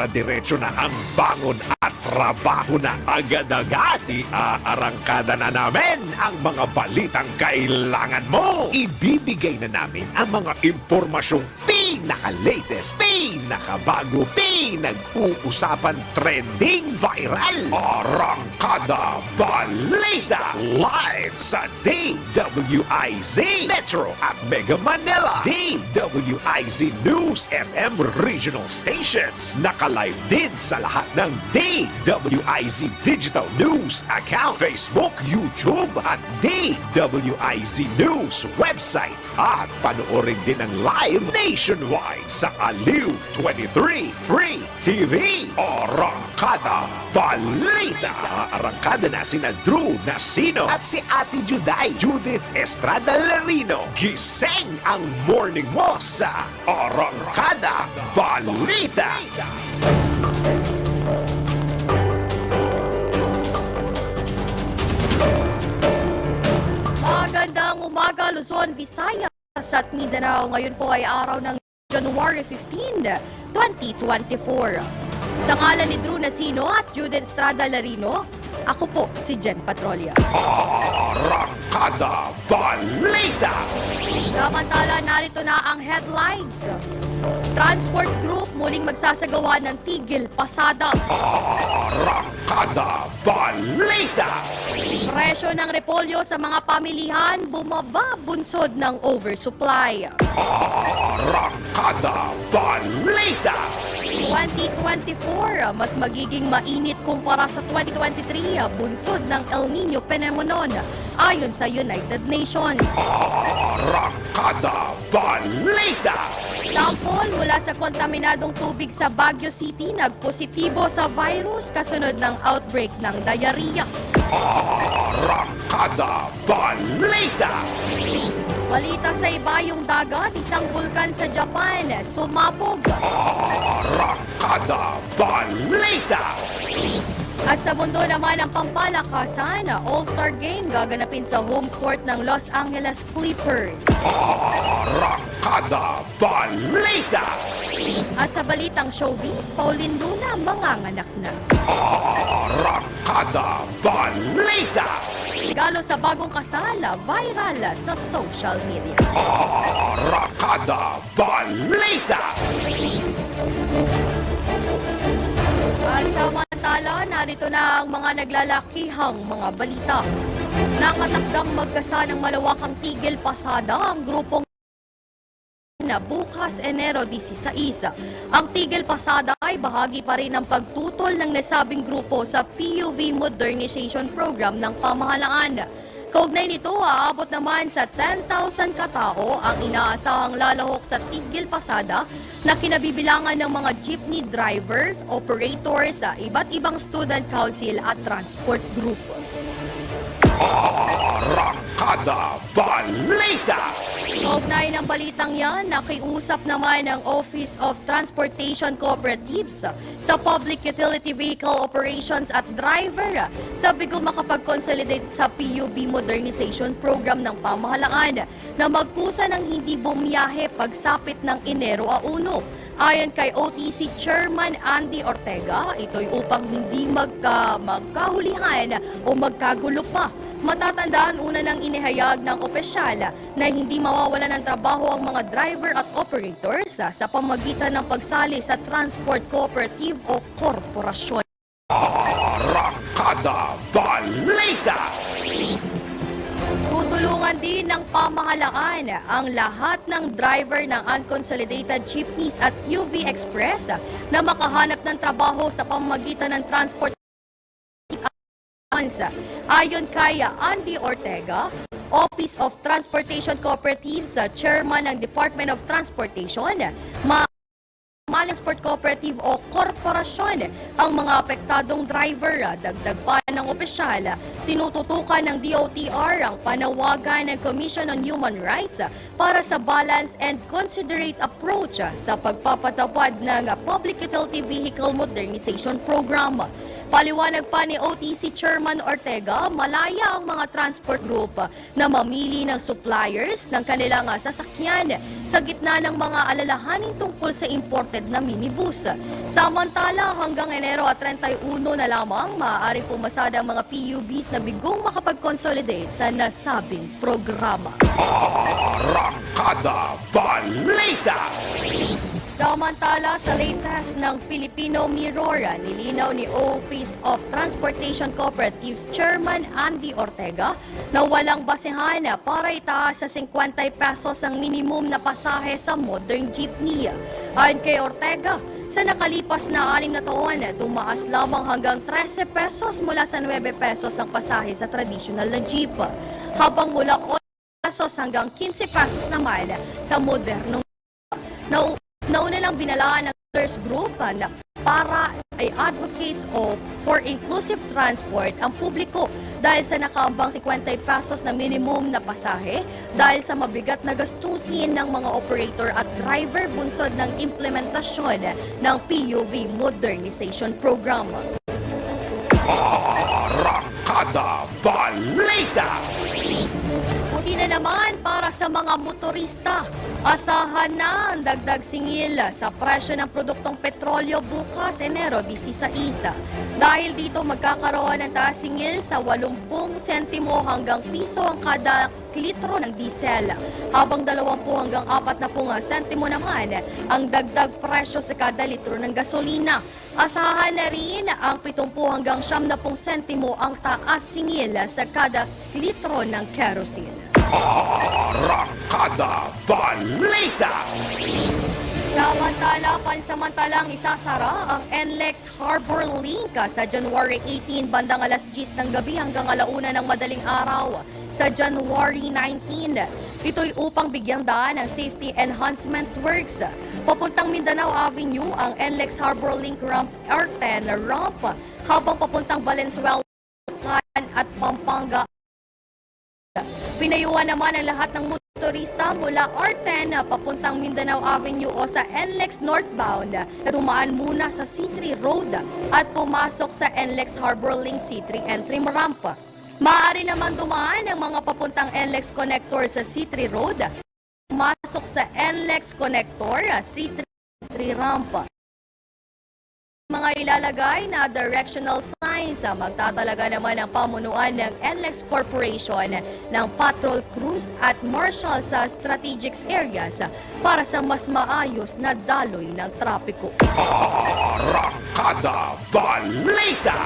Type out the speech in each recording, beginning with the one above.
para diretso na ang bangon at trabaho na agad-agad. Iaarangkada na namin ang mga balitang kailangan mo. Ibibigay na namin ang mga impormasyong pinaka-latest, pinakabago, pinag-uusapan, trending, viral. Arangkada Balita live sa DWIZ Metro at Mega Manila, DWIZ News FM regional stations. Naka-live din sa lahat ng DWIZ Digital News account, Facebook, YouTube at DWIZ News website. At panoorin din ang live nationwide sa Aliw 23 Free TV. Arangkada Balita. Arangkada na sina Drew Nasino at si Ate Juday Judith Estrada Larino. Gising ang morning mo sa Arangkada Balita. Magandang umaga, Luzon, Visayas at Mindanao. Ngayon po ay araw ng January 15, 2024. Sa ngalan ni Drew Nasino at Judith Estrada Larino, ako po si Jen Patrolia. Arangkada Balita. Samantala, narito na ang headlines. Transport Group muling magsasagawa ng tigil pasada. Arangkada Balita. Presyo ng repolyo sa mga pamilihan bumaba bunsod ng oversupply. Arangkada Balita. 2024, mas magiging mainit kumpara sa 2023, bunsod ng El Nino phenomenon ayon sa United Nations. Arangkada Balita. Sample mula sa kontaminadong tubig sa Baguio City nagpositibo sa virus kasunod ng outbreak ng diarrhea. Arangkada Balita. Balita sa ibayong dagat, isang bulkan sa Japan sumabog. Arangkada Balita. At sa mundo naman ng pampalakasan, All-Star Game gaganapin sa home court ng Los Angeles Clippers. Arangkada Balita. At sa balitang showbiz, Pauline Luna manganganak na. Arangkada Balita. Regalo sa bagong kasal, viral sa social media. Arangkada Balita. At samantala, narito na ang mga naglalakihang mga balita. Nakatakdang magkasa ng malawakang tigil pasada ang grupong na bukas Enero 16. Ang tigil pasada ay bahagi pa rin ng pagtutol ng nasabing grupo sa PUV Modernization Program ng pamahalaan. Kaugnay nito, aabot naman sa 10,000 katao ang inaasahang lalahok sa tigil pasada na kinabibilangan ng mga jeepney driver, operators sa iba't ibang student council at transport group. Arangkada Balita. Kaugnay ng balitang yan, nakiusap naman ang Office of Transportation Cooperatives sa Public Utility Vehicle Operations at Driver sa bigong makapag-consolidate sa PUB Modernization Program ng pamahalaan na magkusa ng hindi bumiyahe pagsapit ng Enero 1. Ayon kay OTC Chairman Andy Ortega, ito'y upang hindi magkahulihan o magkagulo pa. Matatandaan una lang inihayag ng opisyal na hindi mawawalan ng trabaho ang mga driver at operators sa pamagitan ng pagsali sa transport cooperative o korporasyon. Arangkada Balita. Tutulungan din ng pamahalaan ang lahat ng driver ng unconsolidated jeepneys at UV Express na makahanap ng trabaho sa pamamagitan ng transport. Ayon kay Andy Ortega, Office of Transportation Cooperatives, Chairman ng Department of Transportation, Transport Cooperative o korporasyon ang mga apektadong driver. Dagdag pa ng opisyal, Tinututukan ng DOTR ang panawagan ng Commission on Human Rights para sa balanced and considerate approach sa pagpapatawad ng Public Utility Vehicle Modernization Program. Paliwanag pa ni OTC Chairman Ortega, malaya ang mga transport group na mamili ng suppliers ng kanilang sasakyan sa gitna ng mga alalahanin tungkol sa imported na minibus. Samantala, hanggang Enero 31 na lamang maaaring pumasada ang mga PUBs na bigong makapag-consolidate sa nasabing programa. Arangkada Balita! Samantala, sa latest ng Filipino Mirror, nilinaw ni Office of Transportation Cooperatives Chairman Andy Ortega na walang basehan para itaas sa 50 pesos ang minimum na pasahe sa modern jeepney. Ayon kay Ortega, sa nakalipas na 6 na taon, tumaas lamang hanggang 13 pesos mula sa 9 pesos ang pasahe sa traditional na jeep, habang mula 8 pesos hanggang 15 pesos naman sa modernong Nauna lang binalaan ng First Group na para ay advocates for inclusive transport ang publiko dahil sa nakaambang 50 pesos na minimum na pasahe dahil sa mabigat na gastusin ng mga operator at driver bunsod ng implementasyon ng PUV Modernization Program. Arangkada Balita! Pusina naman para sa mga motorista. Asahan na ang dagdag singil sa presyo ng produktong petrolyo bukas Enero 16. Dahil dito magkakaroon ng taas singil sa 80 sentimo hanggang piso ang kada litro ng diesel, habang 20 hanggang 40 sentimo naman ang dagdag presyo sa kada litro ng gasolina. Asahan na rin ang 70 hanggang 90 sentimo ang taas singil sa kada litro ng kerosene. Arangkada Balita! Samantala, pansamantalang isasara ang NLEX Harbor Link sa January 18 bandang alas 10 ng gabi hanggang alauna ng madaling araw sa January 19. Ito'y upang bigyang daan ng safety enhancement works. Papuntang Mindanao Avenue ang NLEX Harbor Link Ramp R10 ramp, habang papuntang Valenzuela at Pampanga. Pinayuhan naman ang lahat ng motorista mula R10 papuntang Mindanao Avenue o sa NLEX northbound na dumaan muna sa C3 Road at pumasok sa NLEX Harbor Link C3 entry ramp. Maaari naman dumaan ang mga papuntang NLEX connector sa C3 Road, pumasok sa NLEX connector C3 ramp. Mga ilalagay na directional signs magtatalaga naman ang pamunuan ng NLEX Corporation ng patrol crews at marshal sa strategic areas para sa mas maayos na daloy ng trapiko. Arangkada Balita!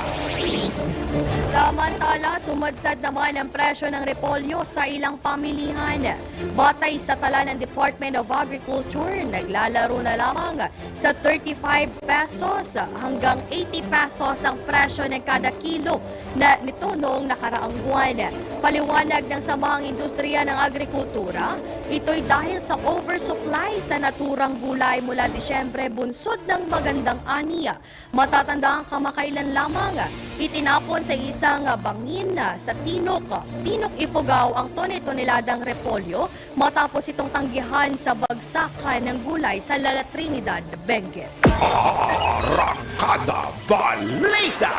Samantala, sumadsad naman ang presyo ng repolyo sa ilang pamilihan. Batay sa tala ng Department of Agriculture, naglalaro na lamang sa 35 pesos hanggang 80 pesos ang presyo ng kada kilo na nito noong nakaraang buwan. Paliwanag ng Samahang Industriya ng Agrikultura, ito'y dahil sa oversupply sa naturang gulay mula Disyembre bunsod ng magandang aniya. Matatanda ang kamakailan lamang, itinapon sa isang bangin sa Tinok, Ifugao ang tone-toneladang repolyo matapos itong tanggihan sa bagsakan ng gulay sa La Trinidad, Benguet. Arangkada Balita!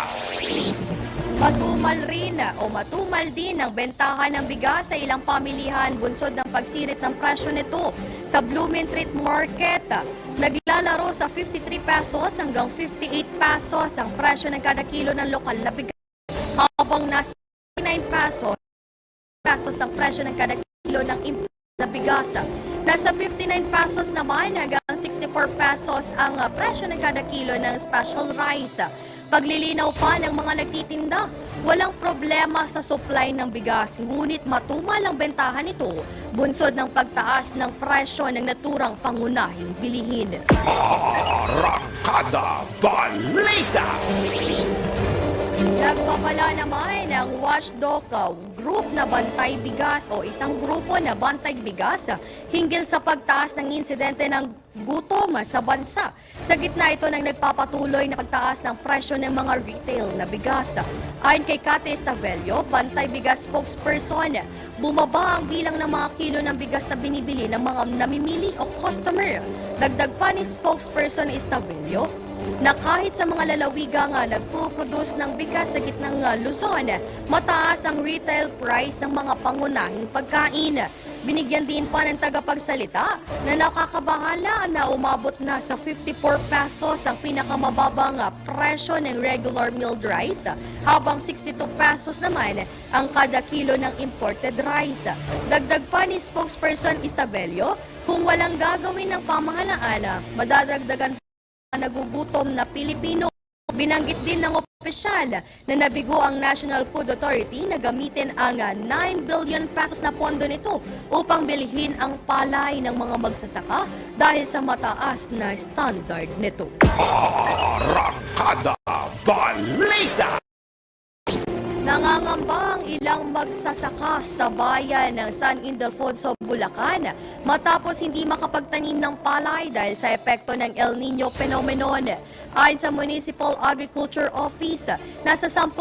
Matumal din ang bentahan ng bigas sa ilang pamilihan bunsod ng pagsirit ng presyo nito. Sa Blumentritt Market, naglalaro sa 53 pesos hanggang 58 pesos ang presyo ng kada kilo ng lokal na bigas, habang nasa 9 pesos ang presyo ng kada kilo ng import na bigas. Nasa 59 pesos naman hanggang 64 pesos ang presyo ng kada kilo ng special rice. Paglilinaw pa ng mga nagtitinda, walang problema sa supply ng bigas, ngunit matumal ang bentahan nito bunsod ng pagtaas ng presyo ng naturang pangunahing bilihin. Arangkada Balita! Nagpapala naman ang watchdog group na Bantay Bigas o isang grupo na Bantay Bigas hinggil sa pagtaas ng insidente ng gutom sa bansa. Sa gitna ito ng nagpapatuloy na pagtaas ng presyo ng mga retail na bigas. Ayon kay Kate Estavello, Bantay Bigas spokesperson, bumaba ang bilang ng mga kilo ng bigas na binibili ng mga namimili o customer. Dagdag pa ni spokesperson Estavello, na kahit sa mga lalawigang nagpo-produce ng bigas sa gitnang Luzon, mataas ang retail price ng mga pangunahing pagkain. Binigyan din pa ng tagapagsalita na nakakabahala na umabot na sa 54 pesos ang pinakamababang presyo ng regular milled rice, habang 62 pesos naman ang kada kilo ng imported rice. Dagdag pa ni spokesperson Estavello, kung walang gagawin ng pamahalaan, madadagdagan nagugutom na Pilipino. Binanggit din ng opisyal na nabigo ang National Food Authority na gamitin ang 9 billion pesos na pondo nito upang bilhin ang palay ng mga magsasaka dahil sa mataas na standard nito. Arangkada Balita! Nangangamba ang ilang magsasaka sa bayan ng San Ildefonso, Bulacan matapos hindi makapagtanim ng palay dahil sa epekto ng El Nino phenomenon. Ayon sa Municipal Agriculture Office, nasa 10%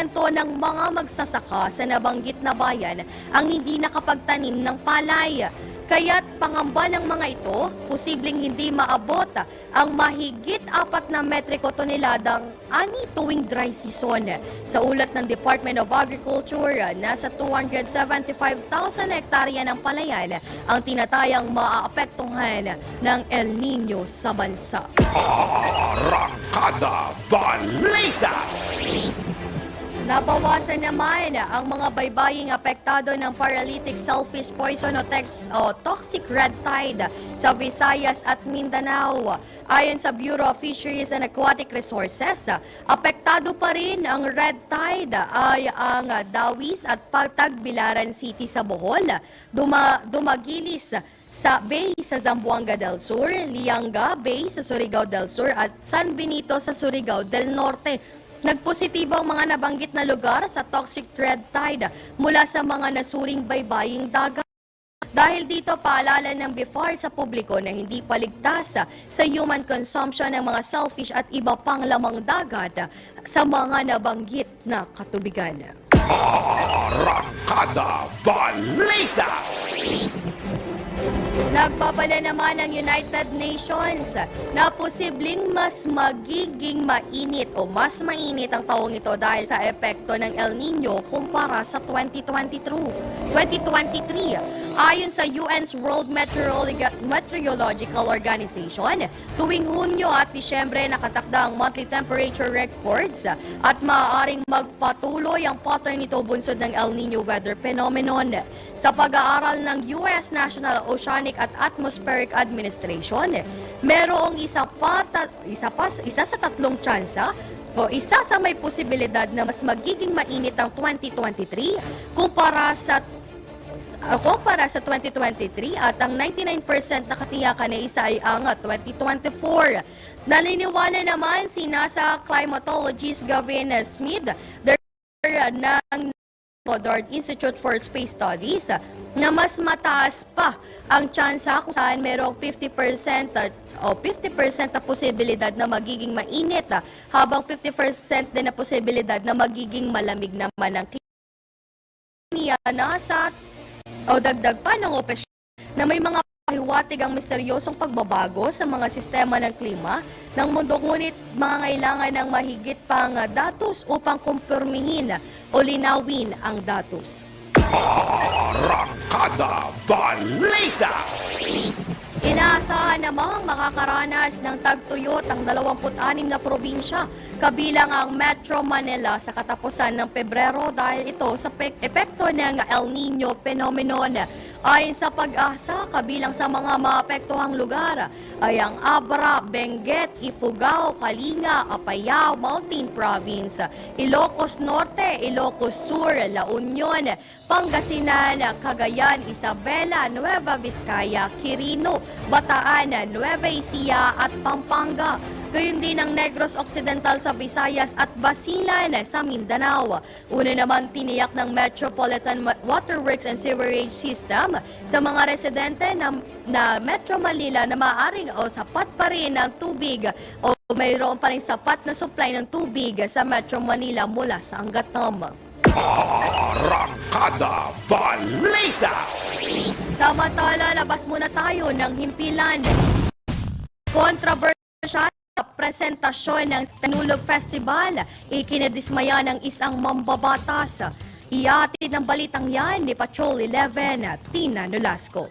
ng mga magsasaka sa nabanggit na bayan ang hindi nakapagtanim ng palay. Kaya't pangamba ng mga ito, posibleng hindi maabot ang mahigit 4 na metriko toneladang ani tuwing dry season. Sa ulat ng Department of Agriculture, nasa 275,000 hektarya ng palayan ang tinatayang maaapektuhan ng El Nino sa bansa. Arangkada Balita! Nabawasan naman ang mga baybaying apektado ng paralytic shellfish poison o toxic red tide sa Visayas at Mindanao. Ayon sa Bureau of Fisheries and Aquatic Resources, apektado pa rin ang red tide ay ang Dawis at Paltag-Bilaran City sa Bohol, Dumaguilis sa Bay sa Zamboanga del Sur, Lianga Bay sa Surigao del Sur at San Benito sa Surigao del Norte. Nagpositibo ang mga nabanggit na lugar sa toxic red tide mula sa mga nasuring baybaying dagat. Dahil dito, paalala ng BIFAR sa publiko na hindi paligtas sa human consumption ng mga shellfish at iba pang lamang dagat sa mga nabanggit na katubigan. Arangkada Balita! Nagbabala naman ang United Nations na posibleng mas magiging mainit o mas mainit ang taong ito dahil sa epekto ng El Nino kumpara sa 2023. Ayon sa UN's World Meteorological Organization, tuwing Hunyo at Disyembre nakatakda ang monthly temperature records at maaaring magpatuloy ang pattern nito bunsod ng El Nino weather phenomenon. Sa pag-aaral ng US National Oceanic at Atmospheric Administration, merong isa sa tatlong tsansa o isa sa may posibilidad na mas magiging mainit ang 2023 kumpara sa 2023 at ang 99% na katiyakan na isa ay ang 2024. Naniniwala naman si NASA climatologist Gavin Smith, director ng Goddard Institute for Space Studies, na mas mataas pa ang tsansa kung saan merong 50% na posibilidad na magiging mainit habang 50% din na posibilidad na magiging malamig naman ang klima. Dagdag pa ng opisyal na may mga pahiwatig ang misteryosong pagbabago sa mga sistema ng klima ng mundo, ngunit mangangailangan ng mahigit pang datos upang kumpirmihin o linawin ang datos. Arangkada Balita! Inaasahan namang makakaranas ng tagtuyot ang 26 na probinsya, kabilang ang Metro Manila sa katapusan ng Pebrero dahil ito sa epekto ng El Nino phenomenon. Ayon sa Pag-asa, kabilang sa mga maapektuhang lugar ay ang Abra, Benguet, Ifugao, Kalinga, Apayao, Mountain Province, Ilocos Norte, Ilocos Sur, La Union, Pangasinan, Cagayan, Isabela, Nueva Vizcaya, Quirino, Bataan, Nueva Ecija at Pampanga. gayon din ang Negros Occidental sa Visayas at Basilan sa Mindanao. Una naman tiniyak ng Metropolitan Water Works and Sewerage System sa mga residente na Metro Manila na maaaring o sapat pa rin ng tubig o mayroon pa rin sapat na supply ng tubig sa Metro Manila mula sa Angatam. Arangkada Balita! Samantala, labas muna tayo ng himpilan. Kontrobersyal na presentasyon ng Tanulog Festival, ikinadismaya ng isang mambabatas. Iatid ng balitang yan ni Patrol 11, Tina Nolasco.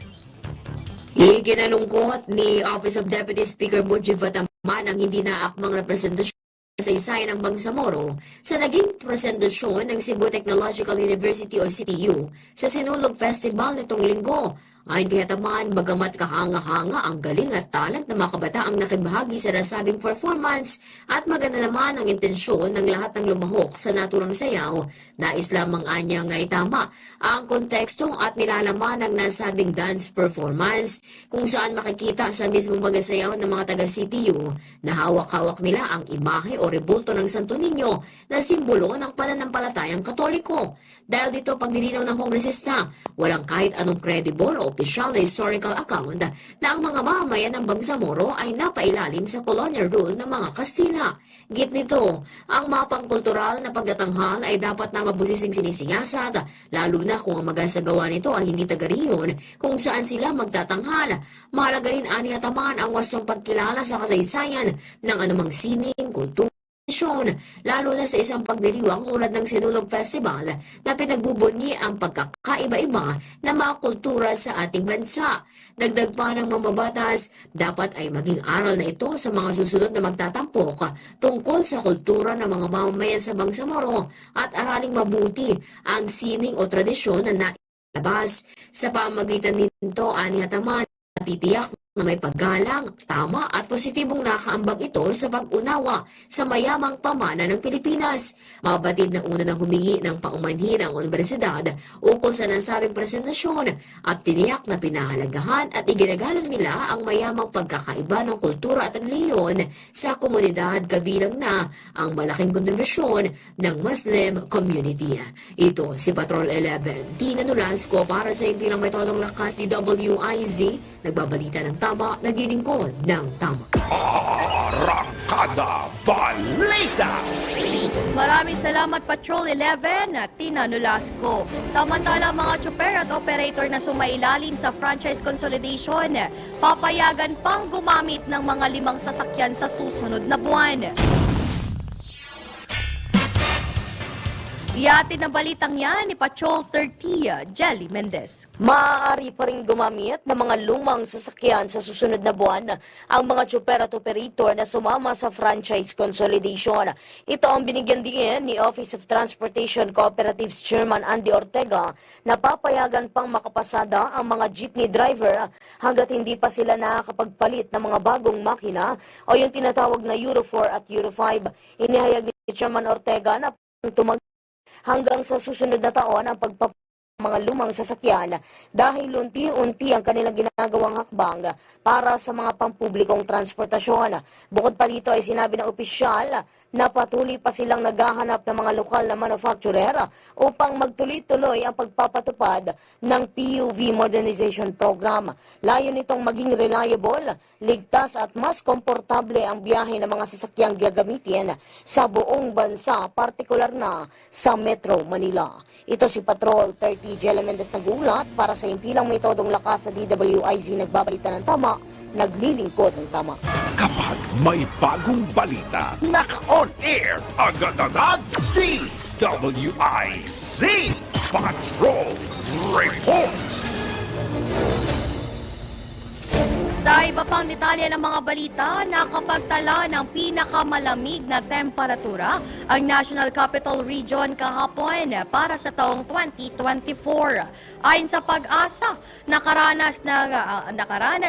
Ikinalungkot ni Office of Deputy Speaker Budgie Vataman ang hindi naakmang representasyon sa isayan ng Bangsamoro sa naging presentasyon ng Cebu Technological University o CTU sa Sinulog Festival nitong linggo. Ayon kay Taman, bagamat kahanga-hanga ang galing at talent ng mga kabataang nakibahagi sa nasabing performance at maganda naman ang intensyon ng lahat ng lumahok sa naturang sayaw, nais lamang anyang ay tama ang konteksto at nilalaman ng nasabing dance performance kung saan makikita sa mismong magasayaw ng mga taga-CTU na hawak-hawak nila ang imahe o rebulto ng Santo Niño na simbolo ng pananampalatayang Katoliko. Dahil dito pagnilinaw ng kongresista, walang kahit anong credible o opisyal na historical account na ang mga mamamayan ng Bangsamoro ay napailalim sa colonial rule ng mga Kastila. Git nito, ang mapang kultural na pagdatanghal ay dapat na mabusising sinisiyasat, lalo na kung ang magasagawa nito ay hindi taga-riyon kung saan sila magtatanghal. Mahalaga rin ani Ataman ang wastong pagkilala sa kasaysayan ng anumang sining, kultura, lalo na sa isang pagdiriwang tulad ng Sinulog Festival na pinagbubunyi ang pagkakaiba-iba ng mga kultura sa ating bansa. Dagdag pa ng mamabatas, dapat ay maging aral na ito sa mga susunod na magtatampok tungkol sa kultura ng mga mamamayan sa Bangsamoro at araling mabuti ang sining o tradisyon na nailabas. Sa pamagitan nito, ani Hataman, titiyak na may paggalang, tama at positibong nakaambag ito sa pag-unawa sa mayamang pamana ng Pilipinas. Mabatid na una ng humingi ng paumanhin ang universidad ukol sa nasabing presentasyon at tiniyak na pinahalagahan at iginagalang nila ang mayamang pagkakaiba ng kultura at reliyon sa komunidad kabilang na ang malaking kontribusyon ng Muslim community. Ito si Patrol 11, Tina Nolasco para sa Impilang Metodong Lakas DWIZ, nagbabalita ng tama, naglilingkod ng tama. Arangkada Balita! Maraming salamat Patrol 11 at Tina Nolasco. Samantala, mga tsuper at operator na sumailalim sa franchise consolidation, papayagan pang gumamit ng mga 5 sasakyan sa susunod na buwan. Iatid na balitang yan ni Patrol 30, Jelly Mendez. Maaari pa rin gumamit ng mga lumang sasakyan sa susunod na buwan ang mga tsuper at operator na sumama sa franchise consolidation. Ito ang binigyan din ni Office of Transportation Cooperatives Chairman Andy Ortega na papayagan pang makapasada ang mga jeepney driver hanggat hindi pa sila nakakapagpalit ng mga bagong makina o yung tinatawag na Euro 4 at Euro 5. Inihayag ni Chairman Ortega na hanggang sa susunod na taon ang mga lumang sasakyan dahil unti-unti ang kanilang ginagawang hakbang para sa mga pampublikong transportasyon. Bukod pa dito ay sinabi ng opisyal na patuloy pa silang naghahanap ng mga lokal na manufacturer upang magtuloy-tuloy ang pagpapatupad ng PUV Modernization Program. Layo nitong maging reliable, ligtas at mas komportable ang biyahe ng mga sasakyang gagamitin sa buong bansa, partikular na sa Metro Manila. Ito si Patrol 30 Jella Mendez nagulat para sa Impilang Metodong Lakas sa DWIZ, nagbabalita ng tama, naglilingkod ng tama. Kapag may bagong balita, naka-on-air agad-agad DWIZ Patrol Report! Sa iba pang detalye ng mga balita, nakapagtala ng pinakamalamig na temperatura ang National Capital Region kahapon para sa taong 2024. Ayon sa Pag-asa, nakaranas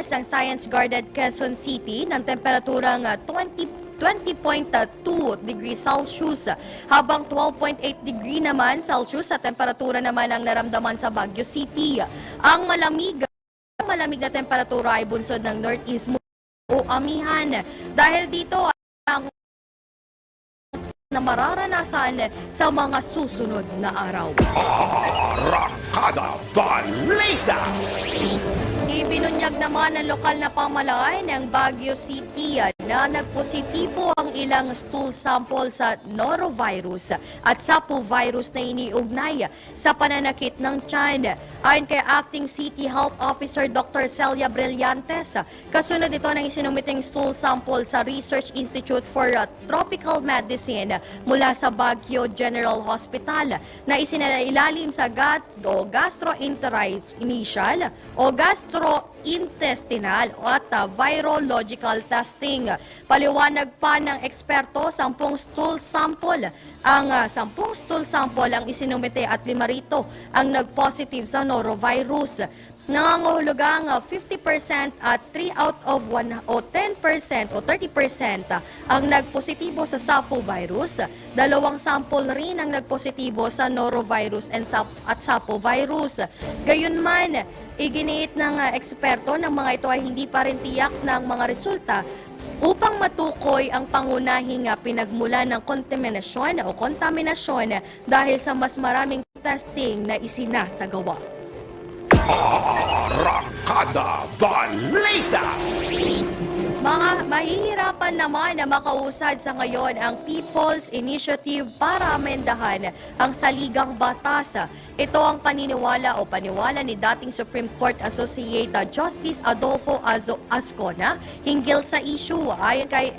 ng Science Guarded Quezon City ng temperaturang 20.2 degrees Celsius, habang 12.8 degree naman Celsius sa temperatura naman ang naramdaman sa Baguio City. Ang malamig na temperatura ay bunsod ng Northeast o Amihan. Dahil dito na mararanasan sa mga susunod na araw. Arangkada Balita! Ibinunyag naman ng lokal na pamahalaan ng Baguio City na nagpositibo ang ilang stool sample sa norovirus at sapo virus na iniugnay sa pananakit ng tiyan. Ayon kay Acting City Health Officer Dr. Celia Brillantes, kasunod ito ng isinumiting stool sample sa Research Institute for Tropical Medicine mula sa Baguio General Hospital na isinailalim sa gastrointestinal at virological testing. Paliwanag pa ng eksperto, 10 stool sample ang isinumite at 5 rito ang nag-positive sa norovirus. Nangangahulugang 50% at 3 out of 1 o 10% o 30% ang nagpositibo sa sapo virus. 2 sample rin ang nagpositibo sa norovirus at sapo virus. Gayunman, iginiit ng eksperto ng mga ito ay hindi pa rin tiyak ng mga resulta upang matukoy ang pangunahing pinagmulan ng kontaminasyon dahil sa mas maraming testing na isinasagawa. Arangkada Balita! Mahihirapan naman na makausad sa ngayon ang People's Initiative para amendahan ang saligang batas. Ito ang paniwala ni dating Supreme Court Associate Justice Adolfo Ascona hinggil sa issue. Ayon kay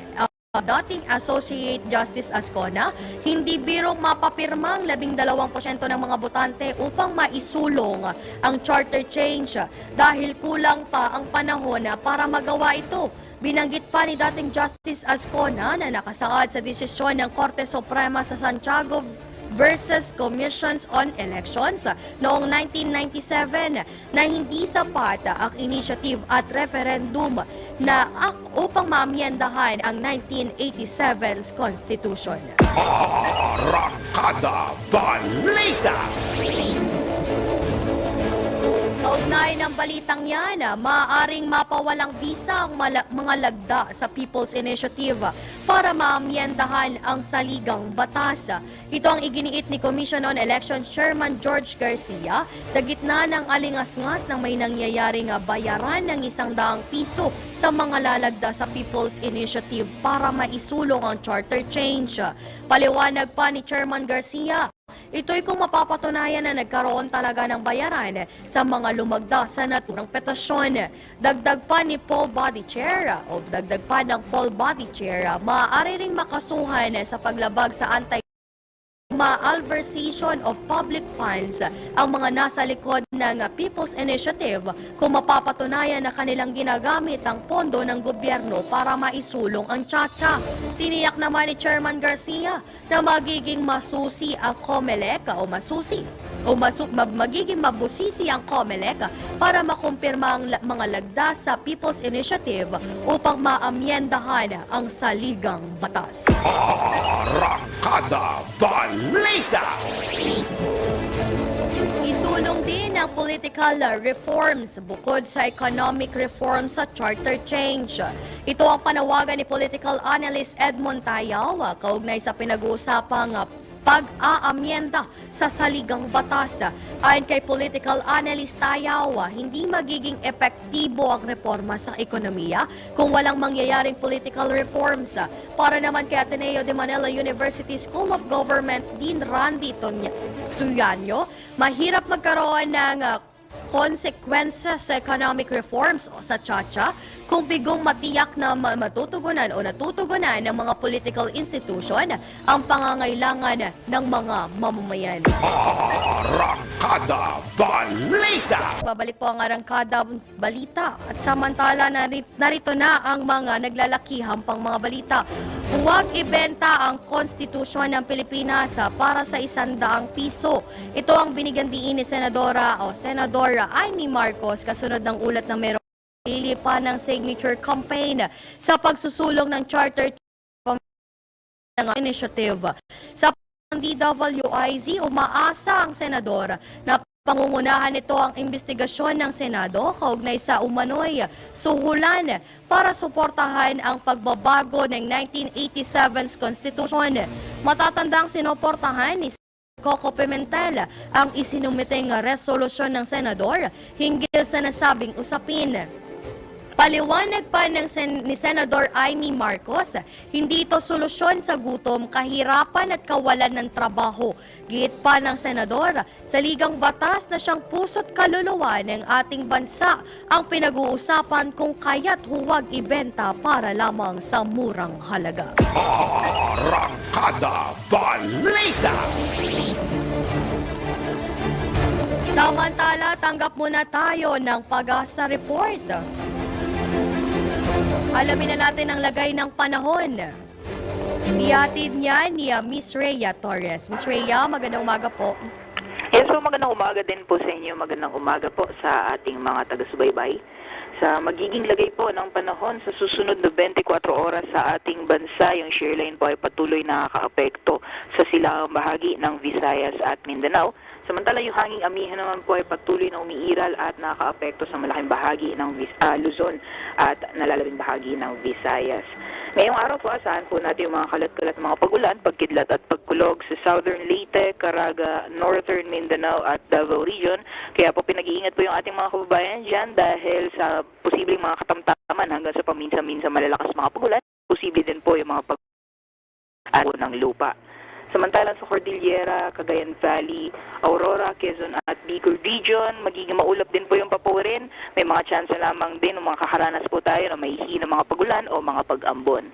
dating Associate Justice Ascona, hindi birong mapapirmang 12% ng mga botante upang maisulong ang charter change dahil kulang pa ang panahon para magawa ito. Binanggit pa ni dating Justice Ascona na nakasaad sa desisyon ng Korte Suprema sa Santiago versus Commissions on Elections noong 1997 na hindi sapat ang initiative at referendum na upang maamyendahan ang 1987's Constitution. Arangkada Balita! Kaugnay ng balitang yan, maaaring mapawalang bisa ang mga lagda sa People's Initiative para maamyendahan ang saligang batas. Ito ang iginiit ni Commission on Elections Chairman George Garcia sa gitna ng alingas-ngas ng may nangyayaring bayaran ng 100 piso sa mga lalagda sa People's Initiative para maisulong ang charter change. Paliwanag pa ni Chairman Garcia, ito'y kung mapapatunayan na nagkaroon talaga ng bayaran sa mga lumagda sa naturang petasyon. Dagdag pa ng Paul Body Chair, maaari ring makasuhan sa paglabag sa malversation of public funds ang mga nasa likod ng People's Initiative kung mapapatunayan na kanilang ginagamit ang pondo ng gobyerno para maisulong ang tsa-tsa. Tiniyak naman ni Chairman Garcia na magiging masusi ang COMELEC magiging mabusisi ang COMELEC para makumpirma ang mga lagda sa People's Initiative upang maamyendahan ang saligang batas. Arangkada Balita! Isulong din ang political reforms bukod sa economic reforms sa charter change. Ito ang panawagan ni political analyst Edmond Tayaw kaugnay sa pinag-uusapang pag-aamyenda sa saligang batas. Ayon kay political analyst Tayaw, hindi magiging epektibo ang reforma sa ekonomiya kung walang mangyayaring political reforms. Para naman kay Ateneo de Manila University School of Government Dean Randy Tuyanyo, mahirap magkaroon ng consequences sa economic reforms o sa tsa-tsa kung bigong matiyak na matutugunan o natutugunan ng mga political institution ang pangangailangan ng mga mamamayan. Arangkada Balita! Babalik po ang Arangkada Balita at samantala narito na ang mga naglalakihang pang mga balita. Huwag ibenta ang konstitusyon ng Pilipinas para sa 100 piso. Ito ang binigyan diin ni Senador Amy Marcos kasunod ng ulat na meron pa ng signature campaign sa pagsusulong ng charter ng initiative. Sa DWIZ, umaasa ang senador na Pangungunahan nito ang investigasyon ng Senado kaugnay sa umano'y suhulan para suportahan ang pagbabago ng 1987's Constitution. Matatandang sinuportahan ni Coco Pimentel ang isinumiting resolusyon ng senador hinggil sa nasabing usapin. Paliwanag pa ni Senador Amy Marcos, hindi ito solusyon sa gutom, kahirapan at kawalan ng trabaho. Giit pa ng senador, sa ligang batas na siyang puso't kaluluwa ng ating bansa ang pinag-uusapan kung kaya't huwag ibenta para lamang sa murang halaga. Arangkada Balita! Samantala, tanggap muna tayo ng Pag-asa Report. Alamin na natin ang lagay ng panahon. Ihatid niya ni Miss Rhea Torres. Miss Rhea, magandang umaga po. Yes, so magandang umaga din po sa inyo. Magandang umaga po sa ating mga taga-subaybay. Sa magiging lagay po ng panahon sa susunod na 24 oras sa ating bansa, yung shear line po ay patuloy na nakakaapekto sa silangang bahagi ng Visayas at Mindanao. Samantala, yung hanging amihan naman po ay patuloy na umiiral at nakakaapekto sa malaking bahagi ng Luzon at nalalabing bahagi ng Visayas. Ngayong araw po, asahan po natin yung mga kalat-kalat mga pagulan, pagkidlat at pagkulog sa Southern Leyte, Caraga, Northern Mindanao at Davao Region. Kaya po pinag-iingat po yung ating mga kababayan dyan dahil sa posibleng mga katamtaman hanggang sa paminsan-minsan malalakas mga pagulan. Posible din po yung mga pag ng lupa. Samantalang sa Cordillera, Cagayan Valley, Aurora, Quezon at Bicol Region, magiging maulap din po yung papurin. May mga chance lamang din ng mga kakaranas po tayo na may hina mga pagulan o mga pag-ambon.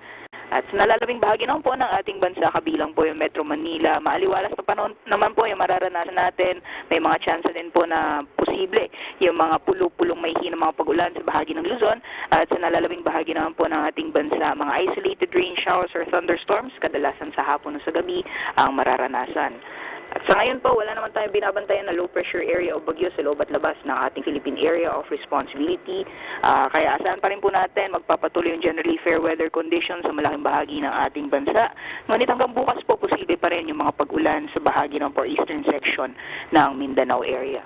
At sa nalalabing bahagi naman po ng ating bansa, kabilang po yung Metro Manila, maaliwalas na panahon naman po yung mararanasan natin. May mga chance din po na posible yung mga pulo-pulong may hina mga pagulan sa bahagi ng Luzon. At sa nalalabing bahagi naman po ng ating bansa, mga isolated rain showers or thunderstorms, kadalasan sa hapon o sa gabi, ang mararanasan. At sa ngayon po, wala naman tayong binabantayan na low pressure area o bagyo sa loob at labas ng ating Philippine Area of Responsibility. Kaya asahan pa rin po natin magpapatuloy yung generally fair weather conditions sa malaking bahagi ng ating bansa. Ngunit hanggang bukas po, posible pa rin yung mga pag-ulan sa bahagi ng eastern section ng Mindanao area.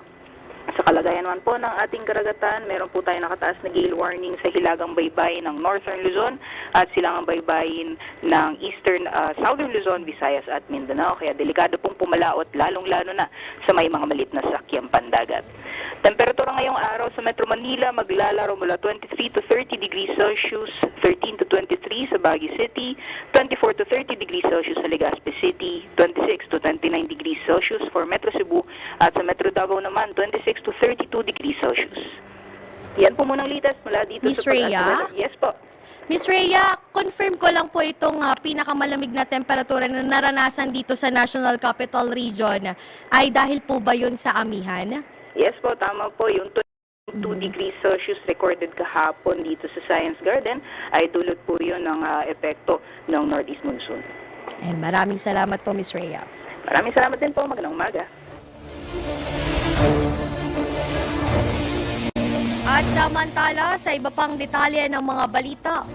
Sa kalagayan naman po ng ating karagatan, meron po tayo nakataas na gale warning sa hilagang baybayin ng Northern Luzon at silangang baybayin ng Southern Luzon, Visayas at Mindanao. Kaya delikado pong pumalaot lalong-lalo na sa may mga malit na sakyang pandagat. Temperatura ngayong araw sa Metro Manila maglalaro mula 23 to 30 degrees Celsius, 13 to 23 sa Baguio City, 24 to 30 degrees Celsius sa Legazpi City, 26 to 29 degrees Celsius for Metro Cebu at sa Metro Davao naman 26 to 32 degrees Celsius. Yan po munang litas mula dito Miss sa Pag-asa Rhea? Weather. Yes po. Miss Rhea, confirm ko lang po itong pinakamalamig na temperatura na naranasan dito sa National Capital Region. Ay dahil po ba yun sa amihan? Yes po, tama po. Yung 2 degrees Celsius recorded kahapon dito sa Science Garden ay dulot po yun ng epekto ng Northeast Monsoon. And maraming salamat po, Miss Rhea. Maraming salamat din po. Magandang umaga. At samantala, sa iba pang detalye ng mga balita,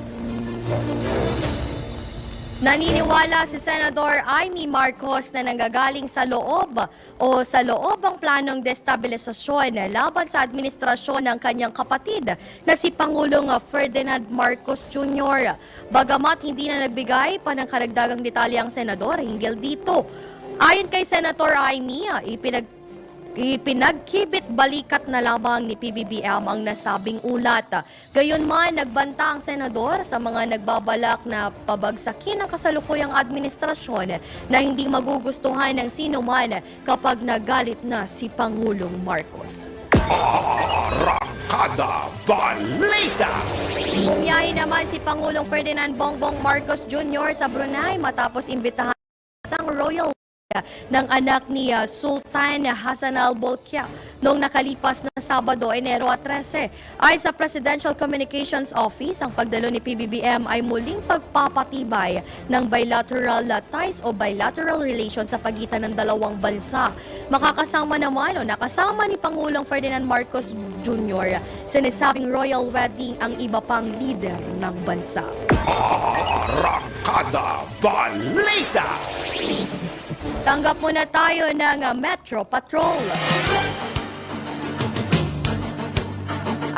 naniniwala si Senador Amy Marcos na nanggagaling sa loob ang planong destabilisasyon laban sa administrasyon ng kanyang kapatid na si Pangulong Ferdinand Marcos Jr. Bagamat hindi na nagbigay pa ng karagdagang detalye ang senador hinggil dito. Ayon kay Senator Amy, ipinagkibit balikat na lamang ni PBBM ang nasabing ulat. Gayunman, nagbanta ang senador sa mga nagbabalak na pabagsakin ang kasalukuyang administrasyon na hindi magugustuhan ng sino man kapag nagalit na si Pangulong Marcos. Arangkada Balita! Bumiyahe naman si Pangulong Ferdinand Bongbong Marcos Jr. sa Brunei matapos imbitahan ang royal ng anak ni Sultan Hassan Al Bolkiah noong nakalipas na Sabado, Enero 13. Ay sa Presidential Communications Office, ang pagdalo ni PBBM ay muling pagpapatibay ng bilateral ties o bilateral relations sa pagitan ng dalawang bansa. Nakasama ni Pangulong Ferdinand Marcos Jr. sa nasabing royal wedding ang iba pang leader ng bansa. Arangkada Balita! Tanggap muna tayo ng Metro Patrol.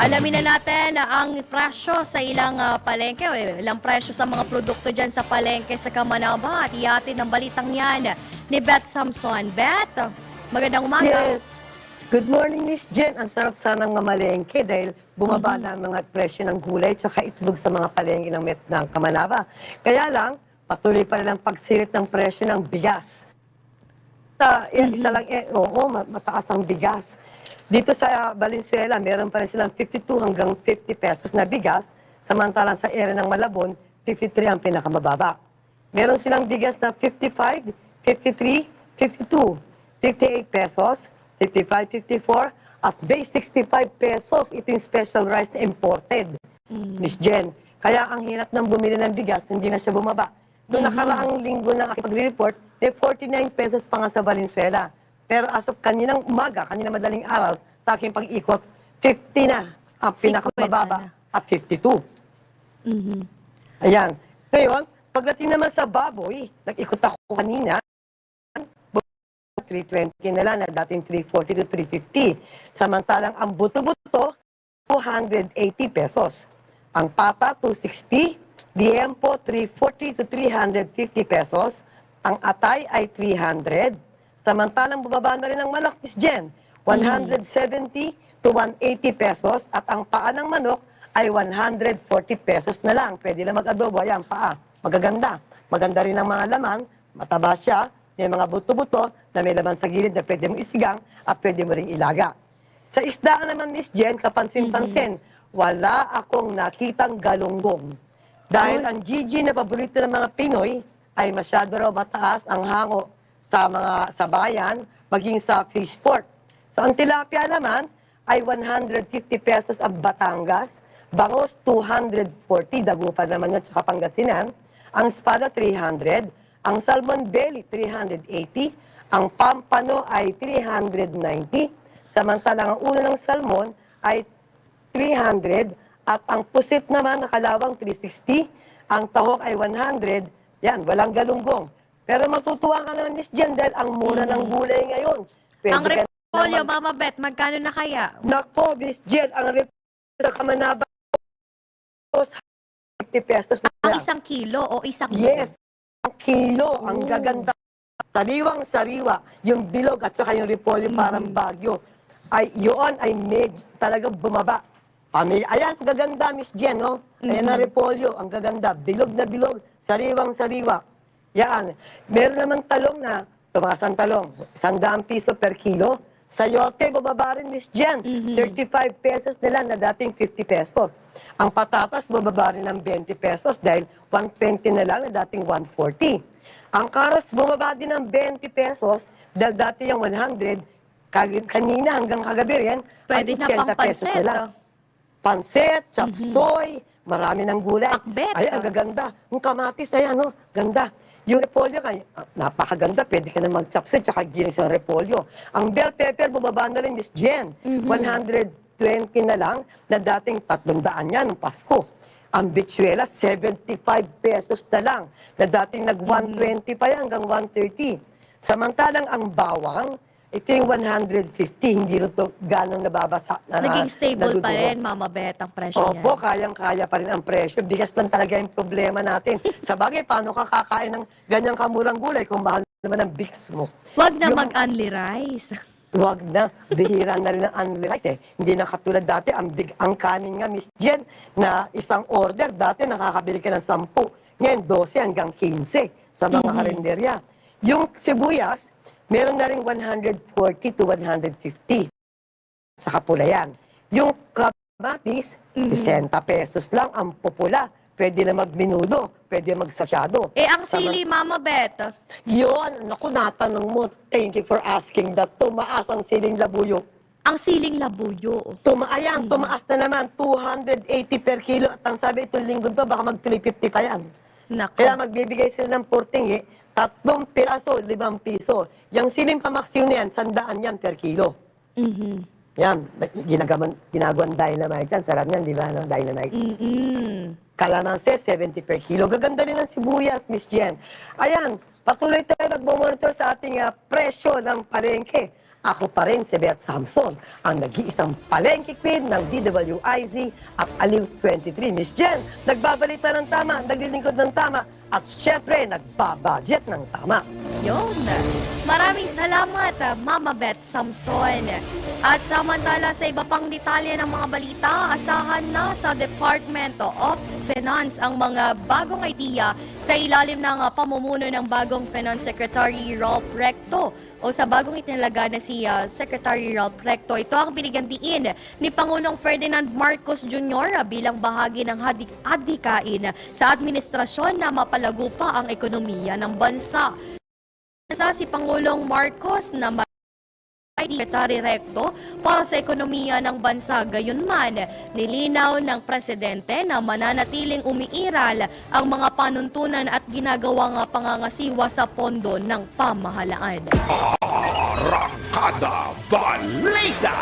Alamin na natin ang presyo sa ilang palengke, o ilang presyo sa mga produkto dyan sa palengke sa Kamanaba. At ihatid ng balitang yan ni Beth Samson. Beth, magandang umaga. Yes. Good morning, Miss Jen. Ang sarap sanang mamalengke dahil bumaba na ang mga presyo ng gulay tsaka itlog sa mga palengke ng Kamanaba. Kaya lang, patuloy pa rin ang pagsirit ng presyo ng bigas. Isa lang, mataas ang bigas. Dito sa Valenzuela, meron pa rin silang 52 hanggang 50 pesos na bigas, samantalang sa area ng Malabon, 53 ang pinakamababa. Meron silang bigas na 55, 53, 52, 58 pesos, 55, 54, at base 65 pesos. Ito yung special rice na imported, Miss Jen. Kaya ang hirap ng bumili ng bigas, hindi na siya bumaba. Noong nakaraang linggo ng aking pag-report, may 49 pesos pa nga sa Valenzuela. Pero as of kaninang umaga, kaninang madaling araw, sa aking pag-ikot, 50 na ang pinakamababa at 52. Ayan. Ngayon, pagdating naman sa baboy, nag-ikot ako kanina, 320 na lang, na dating 340 to 350. Samantalang ang buto-buto, 280 pesos. Ang pata, 260. Diempo, 340 to 350 pesos. Ang atay ay 300. Samantalang bumaba na rin ang manok, Miss Jen, 170 to 180 pesos. At ang paa ng manok ay 140 pesos na lang. Pwede na mag-adobo. Ayan, paa. Magaganda. Maganda rin ang mga laman. Mataba siya. May mga buto-buto na may laman sa gilid na pwede mo isigang at pwede mo ring ilaga. Sa isdaan naman, Miss Jen, kapansin-pansin, wala akong nakitang galunggong. Dahil ang GG na paborito ng mga Pinoy ay masyado raw mataas ang hango sa bayan, maging sa fish port. So ang tilapia naman ay 150 pesos ang Batangas, Bangos 240, Dagupan naman yun sa Pangasinan, ang Espada 300, ang Salmon Belly 380, ang Pampano ay 390, samantalang ang ulo ng salmon ay 300, at ang pusit naman na kalawang 360, ang tahok ay 100, yan, walang galunggong. Pero matutuwa ka naman, Miss Jen, dahil ang mura ng gulay ngayon. Ang repolyo, Mama Beth, magkano na kaya? Nako, Miss Jen, ang repolyo sa Kamanaba, 50 pesos na. Ang isang kilo o isang Yes, ang kilo, ang gaganda. Sariwang-sariwa, yung bilog at saka yung repolyo parang Bagyo. Yun ay talagang bumaba. Ayan, gaganda, Miss Jen, no? Ayan na repolyo, ang gaganda. Bilog na bilog, sariwang-sariwa. Yan. Meron naman talong na, tumaas ang talong, 100 piso per kilo. Sayote, bababa rin, Miss Jen. 35 pesos nila na dating 50 pesos. Ang patatas, bababa rin ng 20 pesos dahil 120 na lang na dating 140. Ang carrots, bumaba din ng 20 pesos dahil dati yung 100. Kanina hanggang kagabi rin, Pwede na pang pansit. Pansit, chapsoy, marami ng gulay. Akbet. Ay, ang gaganda. Yung kamatis, ayan, no? Ganda. Yung repolyo, napakaganda. Pwede ka na mag-chapsoy, tsaka ginis ang repolyo. Ang bell pepper, bumaba na rin, Miss Jen. 120 na lang, na dating 300 yan ng Pasko. Ang bitsuela, 75 pesos na lang, na dating nag-120 pa yan, hanggang 130. Samantalang ang bawang, ito yung 150, hindi ito gano'ng nababasa. Naging stable pa rin, Mama Beth, ang presyo niya. Opo, kayang-kaya pa rin ang presyo. Bigas lang talaga yung problema natin. Sa bagay, paano ka kakain ng ganyang kamurang gulay kung mahal naman ang bigas mo? Huwag na mag-unli rice. Huwag na. Bihira na rin ang unli rice eh. Hindi na katulad dati. Ang kanin nga, Miss Jen, na isang order, dati nakakabili ka ng 10. Ngayon, 12 hanggang 15 sa mga karinderya. Yung sibuyas, meron na rin 140 to 150 sa kapulayan. Yung kamatis, 60 pesos lang ang pupula. Pwede na magminudo, pwede magsasyado. Ang sili, Mama Beth. Yun, naku, natanong mo. Thank you for asking that. Tumaas ang siling labuyo. Ang siling labuyo. Tumaas na naman, 280 per kilo. At ang sabi itong linggo to, baka mag-350 pa yan. Nako. Kaya magbibigay sila ng porting 3 piraso, 5 piso. Yung siling pamaksiw na yan, 100 yan per kilo. Yan, ginagawan dynamite yan. Sarap yan, di ba? No? Dynamite. Kalamansi, 70 per kilo. Gaganda rin ang sibuyas, Miss Jen. Ayan, patuloy tayo nagmamonitor sa ating presyo ng palengke. Ako pa rin si Beth Samson, ang nag-iisang palengke queen ng DWIZ at Aliw 23. Miss Jen, nagbabalita ng tama, naglilingkod ng tama, at syempre, nagbabudget ng tama. Yun. Maraming salamat, Mama Beth Samson. At samantala sa iba pang detalye ng mga balita, asahan na sa Department of Finance ang mga bagong idea sa ilalim ng pamumuno ng bagong Finance Secretary Ralph Recto o sa bagong itinalaga na si Secretary Ralph Recto. Ito ang binigyan diin ni Pangulong Ferdinand Marcos Jr. Bilang bahagi ng hadikain sa administrasyon na mapalago pa ang ekonomiya ng bansa. Si Pangulong Marcos na Secretary Recto para sa ekonomiya ng bansa. Gayunman, nilinaw ng presidente na mananatiling umiiral ang mga panuntunan at ginagawang pangangasiwa sa pondo ng pamahalaan. Arangkada Balita!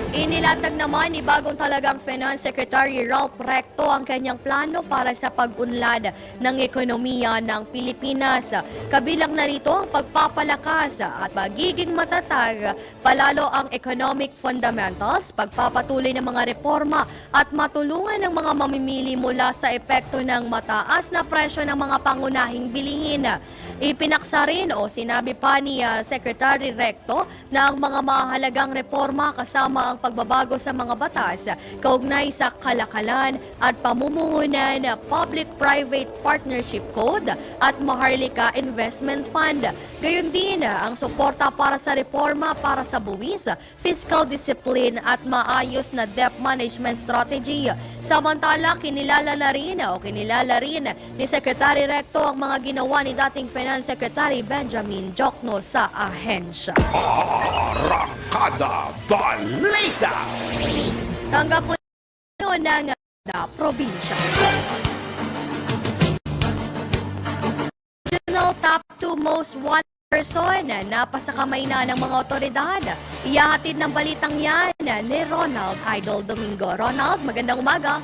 Inilatag naman ni bagong talagang Finance Secretary Ralph Recto ang kanyang plano para sa pag-unlad ng ekonomiya ng Pilipinas. Kabilang na rito ang pagpapalakas at magiging matatag palalo ang economic fundamentals, pagpapatuloy ng mga reforma at matulungan ng mga mamimili mula sa epekto ng mataas na presyo ng mga pangunahing bilihin. Ipinaksa rin o sinabi pa ni Secretary Recto na ang mga mahalagang reforma kasama ang pagbabago sa mga batas kaugnay sa kalakalan at pamumuhunan Public-Private Partnership Code at Maharlika Investment Fund. Gayon din ang suporta para sa reforma para sa buwis, fiscal discipline at maayos na debt management strategy. Samantala, kinilala rin ni Secretary Recto ang mga ginawa ni dating Finance Secretary Benjamin Jokno sa ahensya. Arangkada Balita! Tanggap po ng probinsya. National top 2 most wanted person na napasakamay na ng mga otoridad. Iyahatid ng balitang yan ni Ronald Idol Domingo. Ronald, magandang umaga.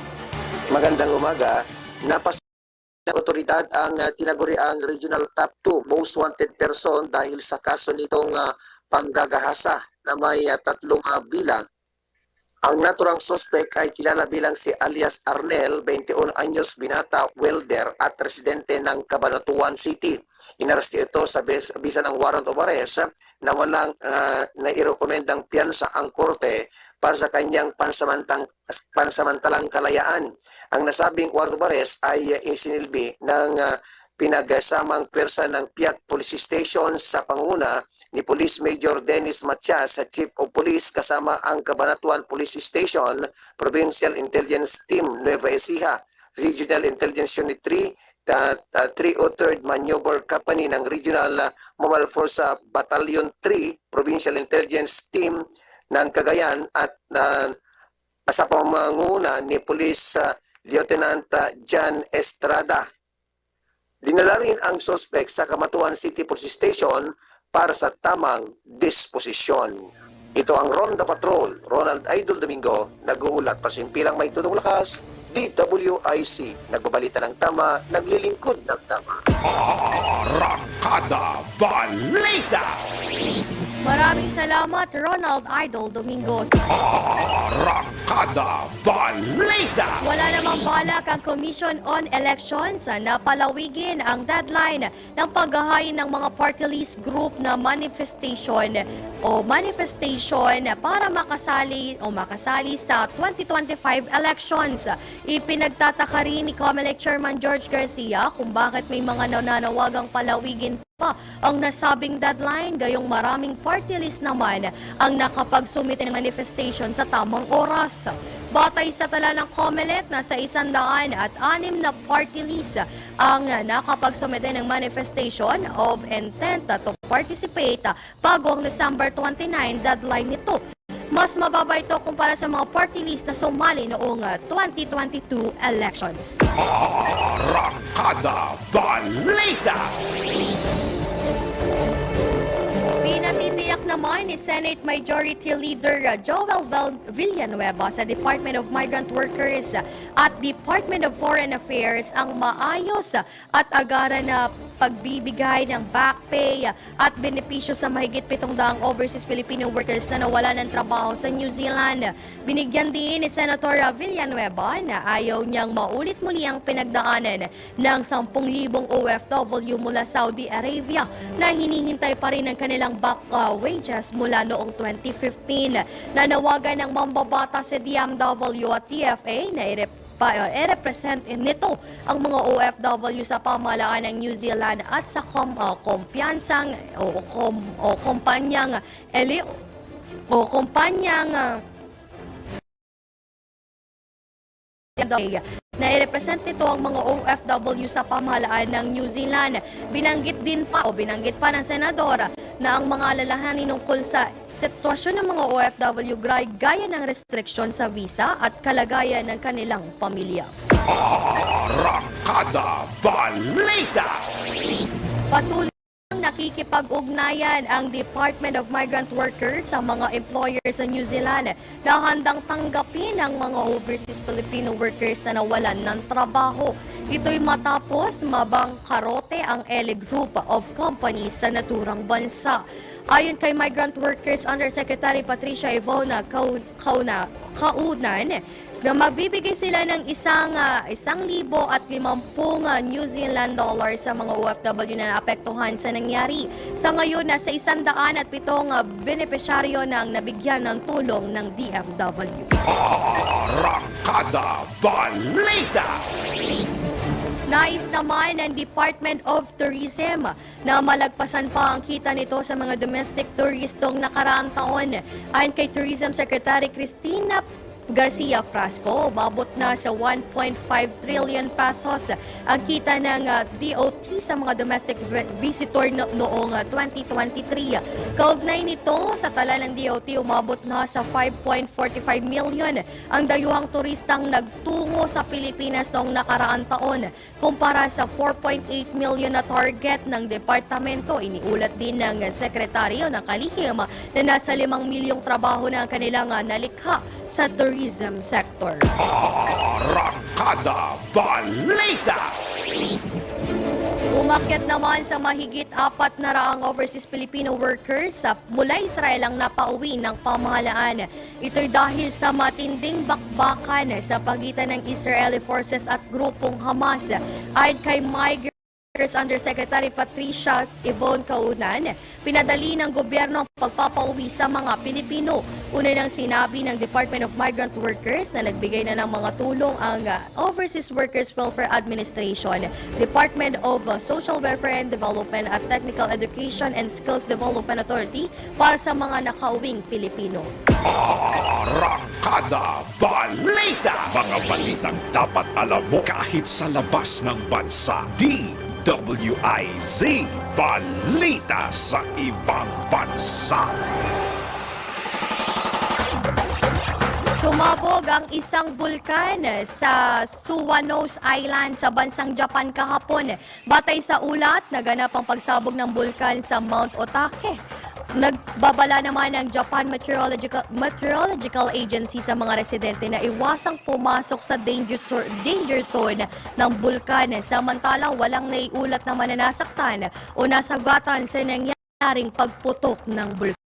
Magandang umaga. Napas ng otoridad ang tinaguri ang Regional Top 2 Most Wanted Person dahil sa kaso nitong panggagahasa na may tatlong bilang. Ang naturang suspect ay kilala bilang si alias Arnel, 21 anyos, binata, welder at residente ng Cabanatuan City. Inaresti ito sa bisa ng warrant of arrest na walang nairekomendang piyansa ang korte para sa kanyang pansamantalang kalayaan. Ang nasabing warrant of arrest ay isinilbi ng pinagsamang pwersa ng Piat Police Station sa panguna ni Police Major Dennis Matias sa Chief of Police kasama ang Cabanatuan Police Station, Provincial Intelligence Team Nueva Ecija, Regional Intelligence Unit 3, 303rd Maneuver Company ng Regional Mobile Force Battalion 3, Provincial Intelligence Team ng Cagayan at sa pamanguna ni Police Lieutenant John Estrada. Dinala rin ang suspect sa Cabanatuan City Police Station para sa tamang disposisyon. Ito ang Ronda Patrol, Ronald Idol Domingo, nag-uulat para simpilang may tunong lakas, DWIC, nagbabalita ng tama, naglilingkod ng tama. Arangkada Balita! Maraming salamat, Ronald Idol Domingo. Arangkada Balita! Wala namang balak ang Commission on Elections na palawigin ang deadline ng paghahain ng mga party list group na manifestation para makasali sa 2025 elections. Ipinagtataka rin ni COMELEC Chairman George Garcia kung bakit may mga nananawagang palawigin pa ang nasabing deadline, gayong maraming party list naman ang nakapagsumite ng manifestation sa tamang oras. Batay sa tala ng COMELEC, nasa 106 na party list ang nakapagsumite ng manifestation of intent to participate bago ang December 29 deadline nito. Mas mababa ito kumpara sa mga party list na sumali noong 2022 elections. Arangkada Balita! Pinatitiyak naman ni Senate Majority Leader Joel Villanueva sa Department of Migrant Workers at Department of Foreign Affairs ang maayos at agaran na pagbibigay ng back pay at benepisyo sa mahigit 700 overseas Filipino workers na nawala ng trabaho sa New Zealand. Binigyan din ni Senator Villanueva na ayaw niyang maulit muli ang pinagdaanan ng 10,000 OFW mula Saudi Arabia na hinihintay pa rin ang kanilang back wages mula noong 2015. Nanawagan ng mambabata sa DMW at TFA na i-represent nito ang mga OFW sa pamahalaan ng New Zealand at sa kumpanyang na i-represent nito ang mga OFW sa pamahalaan ng New Zealand. Binanggit pa ng senador na ang mga alalahanin tungkol sa sitwasyon ng mga OFW gaya ng restriksyon sa visa at kalagayan ng kanilang pamilya. Arangkada Balita! Patuloy nakikipag-ugnayan ang Department of Migrant Workers sa mga employers sa New Zealand na handang tanggapin ang mga overseas Filipino workers na nawalan ng trabaho. Ito'y matapos mabangkarote ang ELE Group of Companies sa naturang bansa. Ayon kay Migrant Workers Undersecretary Patricia Ivona Kaunan, na magbibigay sila ng 1,050 New Zealand dollars sa mga OFW na naapektuhan sa nangyari. Sa ngayon, nasa 107 benepisyaryo ng nabigyan ng tulong ng DMW. Arangkada Balita! Nais naman ng Department of Tourism na malagpasan pa ang kita nito sa mga domestic touristong nakaraang taon. Ayon kay Tourism Secretary Cristina Garcia Frasco, umabot na sa 1.5 trillion pesos ang kita ng DOT sa mga domestic visitor noong 2023. Kaugnay nito, sa tala ng DOT, umabot na sa 5.45 million ang dayuhang turistang nagtungo sa Pilipinas noong nakaraang taon. Kumpara sa 4.8 million na target ng departamento, iniulat din ng sekretaryo ng kalihim na nasa 5 milyong trabaho na ang kanilang nalikha sa tourism sector. Arangkada Balita! Umakyat naman sa mahigit 400 overseas Filipino workers mula Israel ang napauwi ng pamahalaan. Ito'y dahil sa matinding bakbakan sa pagitan ng Israeli forces at grupong Hamas. Ayon kay Migrant Undersecretary Patricia Ivona Kaunan, pinadali ng gobyerno ang pagpapauwi sa mga Pilipino. Una nang sinabi ng Department of Migrant Workers na nagbigay na ng mga tulong ang Overseas Workers Welfare Administration, Department of Social Welfare and Development at Technical Education and Skills Development Authority para sa mga nakauwing Pilipino. Arangkada Balita! Mga balitang dapat alam mo kahit sa labas ng bansa. DWIZ Balita sa ibang bansa. Sumabog ang isang bulkan sa Suwanos Island sa bansang Japan kahapon. Batay sa ulat, naganap ang pagsabog ng bulkan sa Mount Otake. Nagbabala naman ng Japan Meteorological Agency sa mga residente na iwasang pumasok sa danger zone ng bulkan. Samantala, walang naiulat naman na nasaktan o nasagatan sa nangyaring pagputok ng bulkan.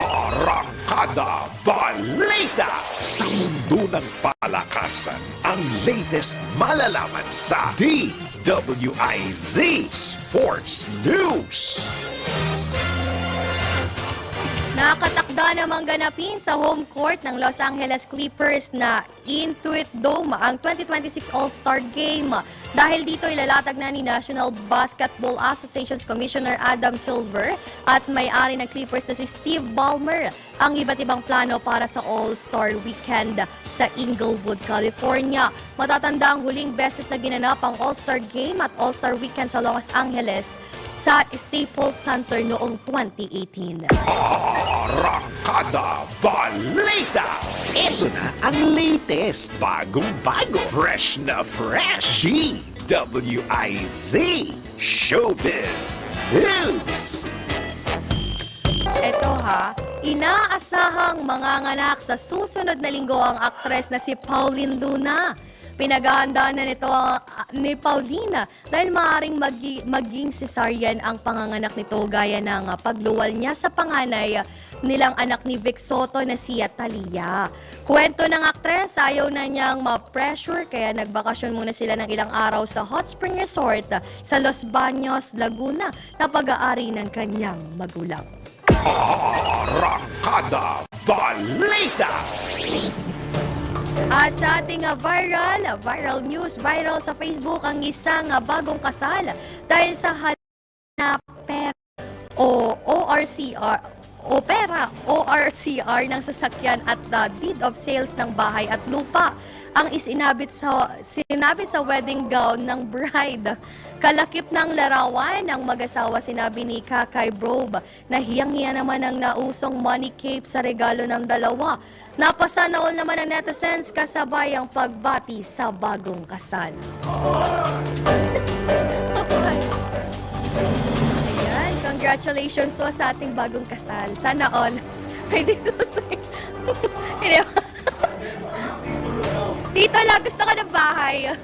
Arangkada Balita! Sa mundo ng palakasan, ang latest malalaman sa DWIZ Sports News. Nakatakda namang ganapin sa home court ng Los Angeles Clippers na Intuit Dome ang 2026 All-Star Game. Dahil dito ilalatag na ni National Basketball Association's Commissioner Adam Silver at may-ari ng Clippers na si Steve Ballmer ang iba't ibang plano para sa All-Star Weekend sa Inglewood, California. Matatanda ang huling beses na ginanap ang All-Star Game at All-Star Weekend sa Los Angeles sa Staples Center noong 2018. Arangkada Balita! Ito na ang latest, bagong-bago, fresh na fresh, DWIZ Showbiz News! Ito inaasahang manganganak sa susunod na linggo ang aktres na si Pauline Luna. Pinaghahandaan na nito ni Paulina dahil maaaring maging cesarean ang panganganak nito gaya ng pagluwal niya sa panganay nilang anak ni Vic Soto na si Talia. Kwento ng aktres, ayaw na niyang ma-pressure kaya nagbakasyon muna sila ng ilang araw sa Hot Spring Resort sa Los Baños, Laguna na pag-aari ng kanyang magulang. Arangkada Balita! At sa ating viral news, viral sa Facebook ang isang bagong kasal dahil sa hanaper o ORCR ng sasakyan at deed of sales ng bahay at lupa ang sinabit sa wedding gown ng bride. Kalakip ng larawan ng mag-asawa, sinabi ni Kakay Brobe na hiyang-hiya naman ang nausong money cape sa regalo ng dalawa. Napasana all naman ng netizens kasabay ang pagbati sa bagong kasal. Ayan, congratulations po sa ating bagong kasal. Sana all. Ay, dito Tito lang, gusto ko ng bahay.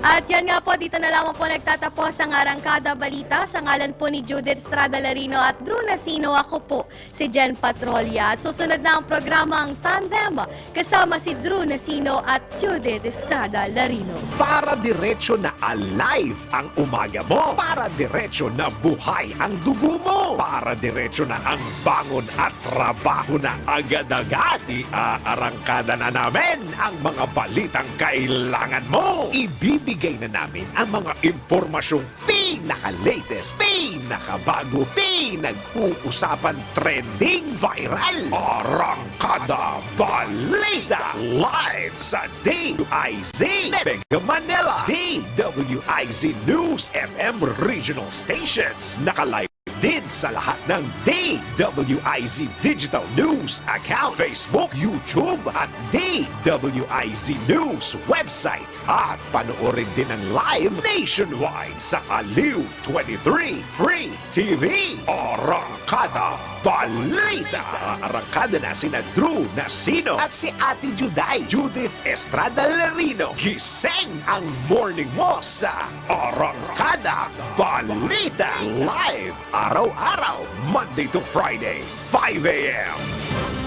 At yan nga po, dito na lamang po nagtatapos ang Arangkada Balita. Sa ngalan po ni Judith Estrada Larino at Drew Nasino, ako po si Jen Patrolya. At susunod na ang programa ang Tandem kasama si Drew Nasino at Judith Estrada Larino. Para diretso na alive ang umaga mo. Para diretso na buhay ang dugo mo. Para diretso na ang bangon at trabaho na agad-agad. Iarangkada na namin ang mga balitang kailangan mo. Ibibigay na namin ang mga impormasyong pinaka-latest, pinakabago, pinag-uusapan, trending, viral. Arangkada Balita live sa DWIZ Mega Manila, DWIZ News FM regional stations. Naka-live din sa lahat ng DWIZ Digital News account, Facebook, YouTube at DWIZ News website. At panoorin din ang live nationwide sa Aliw 23 Free TV. Arangkada Balita. Arangkada na sina Drew Nasino at si Ate Juday, Judith Estrada Larino. Gising ang morning mo sa Arangkada Balita. Live araw-araw, Monday to Friday, 5 a.m.